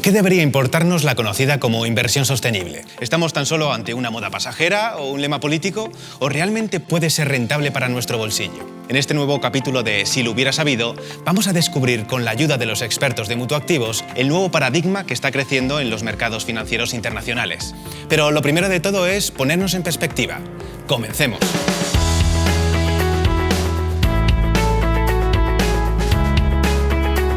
¿Por qué debería importarnos la conocida como inversión sostenible? ¿Estamos tan solo ante una moda pasajera o un lema político? ¿O realmente puede ser rentable para nuestro bolsillo? En este nuevo capítulo de Si lo hubiera sabido, vamos a descubrir con la ayuda de los expertos de Mutuactivos el nuevo paradigma que está creciendo en los mercados financieros internacionales. Pero lo primero de todo es ponernos en perspectiva. ¡Comencemos!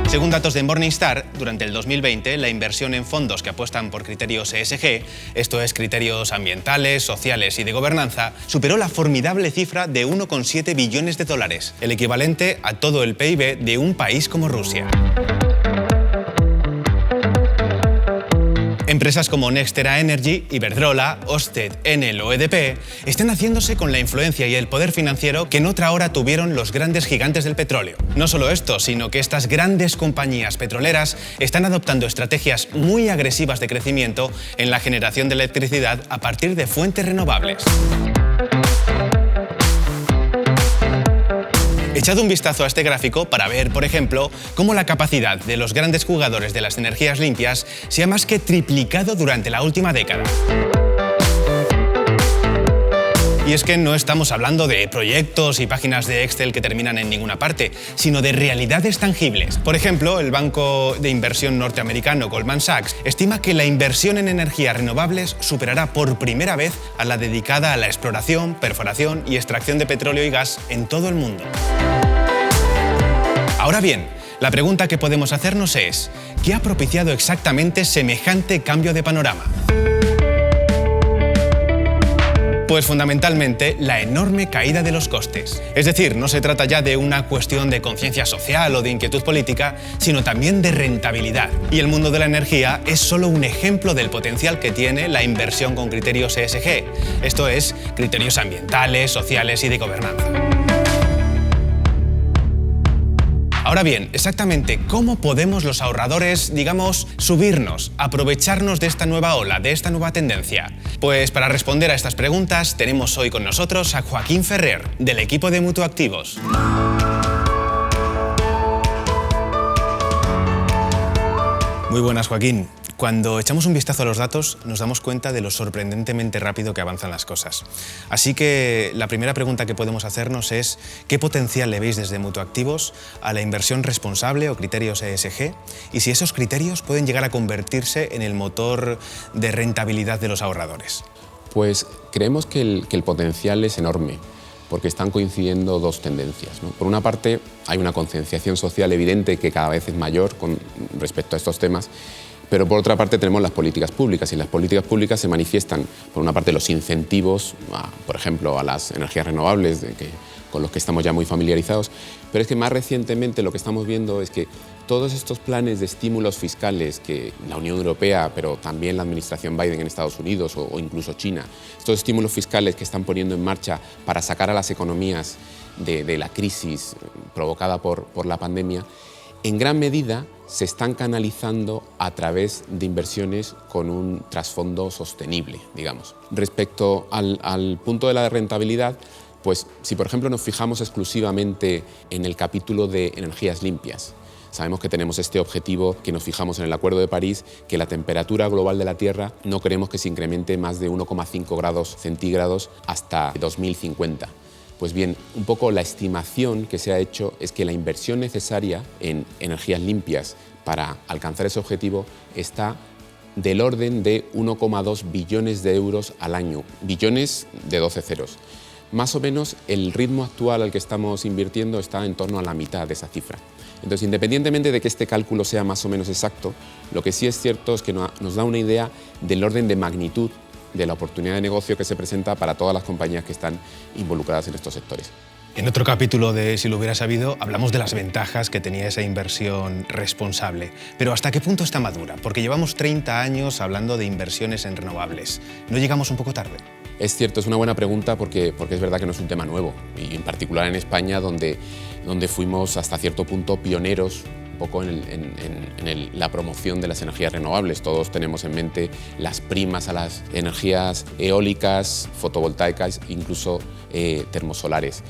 Según datos de Morningstar, durante el 2020, la inversión en fondos que apuestan por criterios ESG, esto es, criterios ambientales, sociales y de gobernanza, superó la formidable cifra de 1,7 billones de dólares, el equivalente a todo el PIB de un país como Rusia. Empresas como NextEra Energy, Iberdrola, Ørsted, Enel o EDP están haciéndose con la influencia y el poder financiero que en otra hora tuvieron los grandes gigantes del petróleo. No solo esto, sino que estas grandes compañías petroleras están adoptando estrategias muy agresivas de crecimiento en la generación de electricidad a partir de fuentes renovables. Echad un vistazo a este gráfico para ver, por ejemplo, cómo la capacidad de los grandes jugadores de las energías limpias se ha más que triplicado durante la última década. Y es que no estamos hablando de proyectos y páginas de Excel que terminan en ninguna parte, sino de realidades tangibles. Por ejemplo, el banco de inversión norteamericano Goldman Sachs estima que la inversión en energías renovables superará por primera vez a la dedicada a la exploración, perforación y extracción de petróleo y gas en todo el mundo. Ahora bien, la pregunta que podemos hacernos es, ¿qué ha propiciado exactamente semejante cambio de panorama? Pues fundamentalmente la enorme caída de los costes. Es decir, no se trata ya de una cuestión de conciencia social o de inquietud política, sino también de rentabilidad. Y el mundo de la energía es solo un ejemplo del potencial que tiene la inversión con criterios ESG, esto es, criterios ambientales, sociales y de gobernanza. Ahora bien, exactamente cómo podemos los ahorradores, digamos, subirnos, aprovecharnos de esta nueva ola, de esta nueva tendencia. Pues para responder a estas preguntas tenemos hoy con nosotros a Joaquín Ferrer, del equipo de Mutuactivos. Muy buenas, Joaquín. Cuando echamos un vistazo a los datos, nos damos cuenta de lo sorprendentemente rápido que avanzan las cosas. Así que la primera pregunta que podemos hacernos es ¿qué potencial le veis desde Mutuactivos a la inversión responsable o criterios ESG? Y si esos criterios pueden llegar a convertirse en el motor de rentabilidad de los ahorradores. Pues creemos que el potencial es enorme, porque están coincidiendo dos tendencias, ¿no? Por una parte, hay una concienciación social evidente que cada vez es mayor con respecto a estos temas, pero por otra parte tenemos las políticas públicas y las políticas públicas se manifiestan, por una parte, los incentivos, por ejemplo, a las energías renovables, con los que estamos ya muy familiarizados, pero es que más recientemente lo que estamos viendo es que todos estos planes de estímulos fiscales que la Unión Europea, pero también la administración Biden en Estados Unidos o incluso China, estos estímulos fiscales que están poniendo en marcha para sacar a las economías de la crisis provocada por la pandemia, en gran medida se están canalizando a través de inversiones con un trasfondo sostenible, digamos. Respecto al punto de la rentabilidad, pues si por ejemplo nos fijamos exclusivamente en el capítulo de energías limpias, sabemos que tenemos este objetivo que nos fijamos en el Acuerdo de París, que la temperatura global de la Tierra no queremos que se incremente más de 1,5 grados centígrados hasta 2050. Pues bien, un poco la estimación que se ha hecho es que la inversión necesaria en energías limpias para alcanzar ese objetivo está del orden de 1,2 billones de euros al año, billones de 12 ceros. Más o menos el ritmo actual al que estamos invirtiendo está en torno a la mitad de esa cifra. Entonces, independientemente de que este cálculo sea más o menos exacto, lo que sí es cierto es que nos da una idea del orden de magnitud de la oportunidad de negocio que se presenta para todas las compañías que están involucradas en estos sectores. En otro capítulo de Si lo hubiera sabido, hablamos de las ventajas que tenía esa inversión responsable. Pero ¿hasta qué punto está madura? Porque llevamos 30 años hablando de inversiones en renovables. ¿No llegamos un poco tarde? Es cierto, es una buena pregunta porque es verdad que no es un tema nuevo. Y en particular en España, donde fuimos hasta cierto punto pioneros un poco en la promoción de las energías renovables. Todos tenemos en mente las primas a las energías eólicas, fotovoltaicas, incluso termosolares.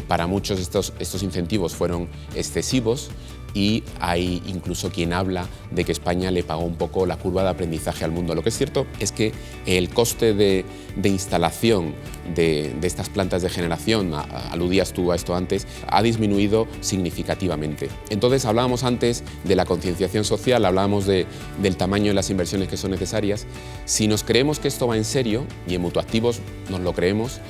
Para muchos estos incentivos fueron excesivos y hay incluso quien habla de que España le pagó un poco la curva de aprendizaje al mundo. Lo que es cierto es que el coste de instalación de estas plantas de generación, aludías tú a esto antes, ha disminuido significativamente. Entonces hablábamos antes de la concienciación social, hablábamos del tamaño de las inversiones que son necesarias. Si nos creemos que esto va en serio, y en Mutuactivos nos lo creemos,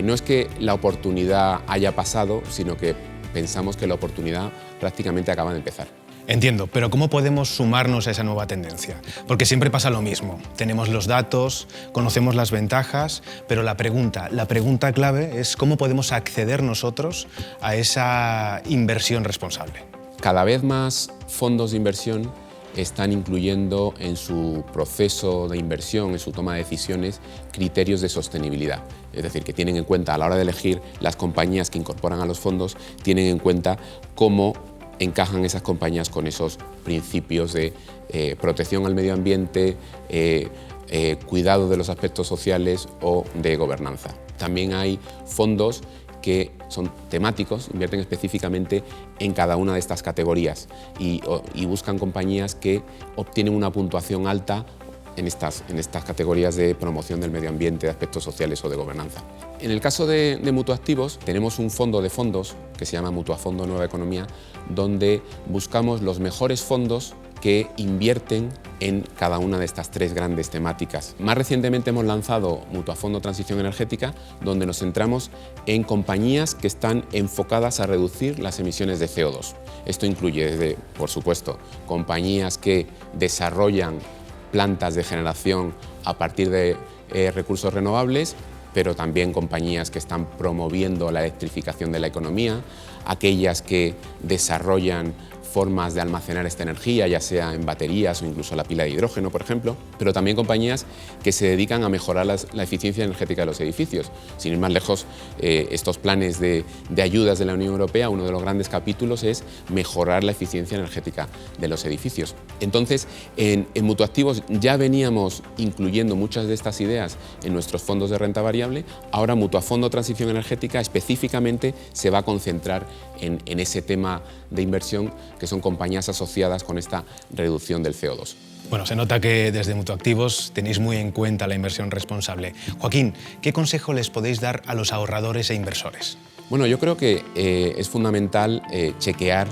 no es que la oportunidad haya pasado, sino que pensamos que la oportunidad prácticamente acaba de empezar. Entiendo, pero ¿cómo podemos sumarnos a esa nueva tendencia? Porque siempre pasa lo mismo. Tenemos los datos, conocemos las ventajas, pero la pregunta clave es cómo podemos acceder nosotros a esa inversión responsable. Cada vez más fondos de inversión están incluyendo en su proceso de inversión, en su toma de decisiones, criterios de sostenibilidad. Es decir, que tienen en cuenta a la hora de elegir las compañías que incorporan a los fondos, tienen en cuenta cómo encajan esas compañías con esos principios de protección al medio ambiente, cuidado de los aspectos sociales o de gobernanza. También hay fondos que son temáticos, invierten específicamente en cada una de estas categorías y buscan compañías que obtienen una puntuación alta en estas categorías de promoción del medio ambiente, de aspectos sociales o de gobernanza. En el caso de Mutuactivos tenemos un fondo de fondos que se llama Mutuafondo Nueva Economía, donde buscamos los mejores fondos que invierten en cada una de estas tres grandes temáticas. Más recientemente hemos lanzado Mutuafondo Transición Energética, donde nos centramos en compañías que están enfocadas a reducir las emisiones de CO2. Esto incluye desde, por supuesto, compañías que desarrollan plantas de generación a partir de recursos renovables, pero también compañías que están promoviendo la electrificación de la economía, aquellas que desarrollan formas de almacenar esta energía, ya sea en baterías o incluso la pila de hidrógeno, por ejemplo, pero también compañías que se dedican a mejorar la eficiencia energética de los edificios. Sin ir más lejos, estos planes de ayudas de la Unión Europea, uno de los grandes capítulos es mejorar la eficiencia energética de los edificios. Entonces, en Mutuactivos ya veníamos incluyendo muchas de estas ideas en nuestros fondos de renta variable. Ahora Mutuafondo Transición Energética específicamente se va a concentrar en ese tema de inversión, que son compañías asociadas con esta reducción del CO2. Bueno, se nota que desde Mutuactivos tenéis muy en cuenta la inversión responsable. Joaquín, ¿qué consejo les podéis dar a los ahorradores e inversores? Bueno, yo creo que es fundamental chequear,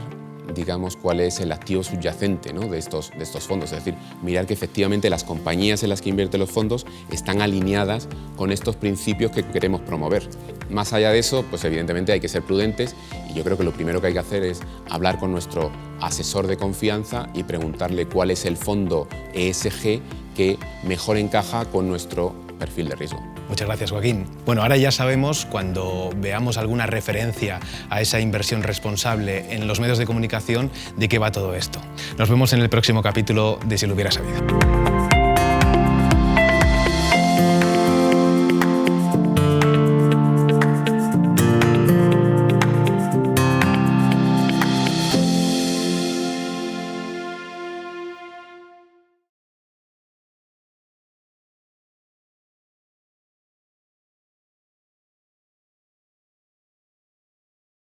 digamos, cuál es el activo subyacente, ¿no?, de estos fondos. Es decir, mirar que efectivamente las compañías en las que invierten los fondos están alineadas con estos principios que queremos promover. Más allá de eso, pues evidentemente hay que ser prudentes y yo creo que lo primero que hay que hacer es hablar con nuestro asesor de confianza y preguntarle cuál es el fondo ESG que mejor encaja con nuestro perfil de riesgo. Muchas gracias, Joaquín. Bueno, ahora ya sabemos, cuando veamos alguna referencia a esa inversión responsable en los medios de comunicación, de qué va todo esto. Nos vemos en el próximo capítulo de Si lo hubiera sabido.